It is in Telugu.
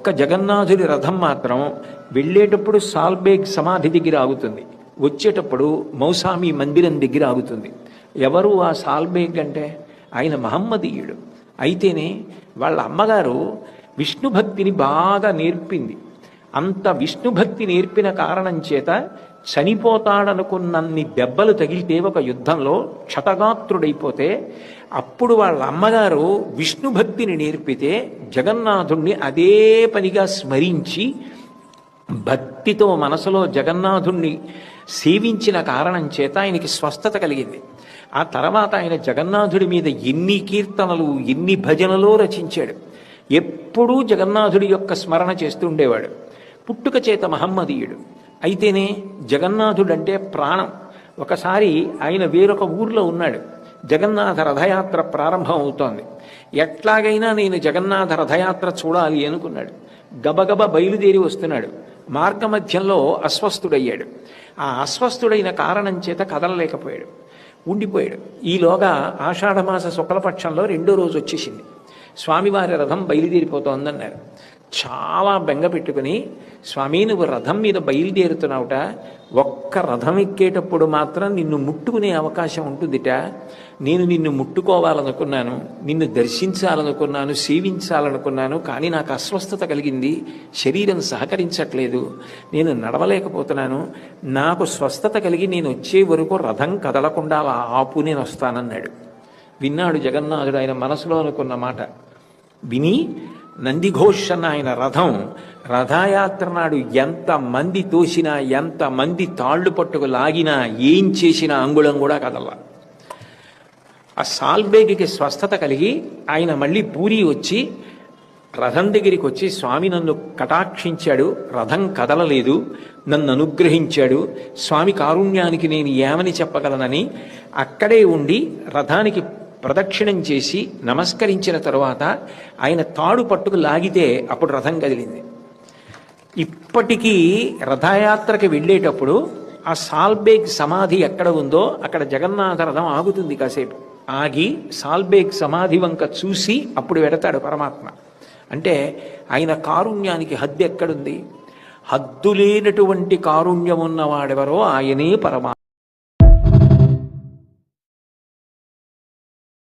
ఒక్క జగన్నాథుడి రథం మాత్రం వెళ్ళేటప్పుడు సాల్బేగ్ సమాధి దగ్గర ఆగుతుంది, వచ్చేటప్పుడు మౌసామి మందిరం దగ్గర ఆగుతుంది. ఎవరు ఆ సాల్బేగ్ అంటే? ఆయన మహమ్మదీయుడు. అయితేనే వాళ్ళ అమ్మగారు విష్ణుభక్తిని బాగా నేర్పింది. అంత విష్ణుభక్తి నేర్పిన కారణం చేత చనిపోతాడనుకున్నన్ని దెబ్బలు తగిలితే ఒక యుద్ధంలో క్షతగాత్రుడైపోతే అప్పుడు వాళ్ళ అమ్మగారు విష్ణుభక్తిని నేర్పితే జగన్నాథుణ్ణి అదే పనిగా స్మరించి భక్తితో మనసులో జగన్నాథుణ్ణి సేవించిన కారణం చేత ఆయనకి స్వస్థత కలిగింది. ఆ తర్వాత ఆయన జగన్నాథుడి మీద ఎన్ని కీర్తనలు ఎన్ని భజనలు రచించాడు. ఎప్పుడూ జగన్నాథుడి యొక్క స్మరణ చేస్తూ ఉండేవాడు. పుట్టుక చేత మహమ్మదీయుడు. అయితేనే జగన్నాథుడంటే ప్రాణం. ఒకసారి ఆయన వేరొక ఊర్లో ఉన్నాడు. జగన్నాథ రథయాత్ర ప్రారంభం అవుతోంది. ఎట్లాగైనా నేను జగన్నాథ రథయాత్ర చూడాలి అనుకున్నాడు. గబగబ బయలుదేరి వస్తున్నాడు. మార్గమధ్యంలో అస్వస్థుడయ్యాడు. ఆ అస్వస్థుడైన కారణం చేత కదలలేకపోయాడు, ఉండిపోయాడు. ఈలోగా ఆషాఢమాస శుక్లపక్షంలో 2వ రోజు వచ్చేసింది. స్వామివారి రథం బయలుదేరిపోతోందన్నారు. చాలా బెంగ పెట్టుకుని, స్వామి నువ్వు రథం మీద బయలుదేరుతున్నావుట, ఒక్క రథం ఎక్కేటప్పుడు మాత్రం నిన్ను ముట్టుకునే అవకాశం ఉంటుందిట. నేను నిన్ను ముట్టుకోవాలనుకున్నాను, నిన్ను దర్శించాలనుకున్నాను, సేవించాలనుకున్నాను, కానీ నాకు అస్వస్థత కలిగింది, శరీరం సహకరించట్లేదు, నేను నడవలేకపోతున్నాను. నాకు స్వస్థత కలిగి నేను వచ్చే వరకు రథం కదలకుండా అలా ఆపు, నేను వస్తానన్నాడు. విన్నాడు జగన్నాథుడు ఆయన మనసులో అనుకున్న మాట. విని నందిఘోష్ అన్న ఆయన రథం రథయాత్ర నాడు ఎంతమంది తోసినా, ఎంతమంది తాళ్లు పట్టుకు లాగినా, ఏం చేసినా అంగుళం కూడా కదల. ఆ సాల్బేగికి స్వస్థత కలిగి ఆయన మళ్ళీ పూరి వచ్చి రథం దగ్గరికి వచ్చి, స్వామి నన్ను కటాక్షించాడు, రథం కదలలేదు, నన్ను అనుగ్రహించాడు, స్వామి కారుణ్యానికి నేను ఏమని చెప్పగలనని అక్కడే ఉండి రథానికి ప్రదక్షిణం చేసి నమస్కరించిన తరువాత ఆయన తాడు పట్టుకు లాగితే అప్పుడు రథం కదిలింది. ఇప్పటికీ రథయాత్రకి వెళ్ళేటప్పుడు ఆ సాల్బేగ్ సమాధి ఎక్కడ ఉందో అక్కడ జగన్నాథ రథం ఆగుతుంది. కాసేపు ఆగి సాల్బేగ్ సమాధి వంక చూసి అప్పుడు వెడతాడు పరమాత్మ. అంటే ఆయన కారుణ్యానికి హద్దు ఎక్కడుంది? హద్దులేనటువంటి కారుణ్యం ఉన్నవాడెవరో ఆయనే పరమాత్మ.